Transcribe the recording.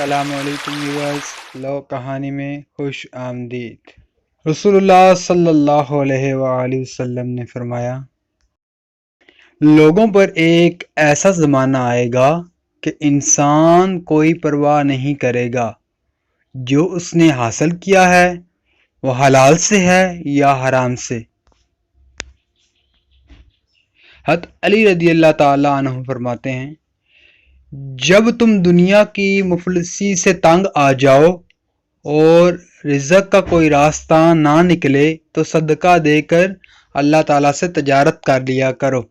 السلام علیکم ویورز، لو کہانی میں خوش آمدید۔ رسول اللہ صلی اللہ علیہ وآلہ وسلم نے فرمایا، لوگوں پر ایک ایسا زمانہ آئے گا کہ انسان کوئی پرواہ نہیں کرے گا جو اس نے حاصل کیا ہے وہ حلال سے ہے یا حرام سے۔ حضرت علی رضی اللہ تعالی عنہ فرماتے ہیں، جب تم دنیا کی مفلسی سے تنگ آ جاؤ اور رزق کا کوئی راستہ نہ نکلے تو صدقہ دے کر اللہ تعالیٰ سے تجارت کر لیا کرو۔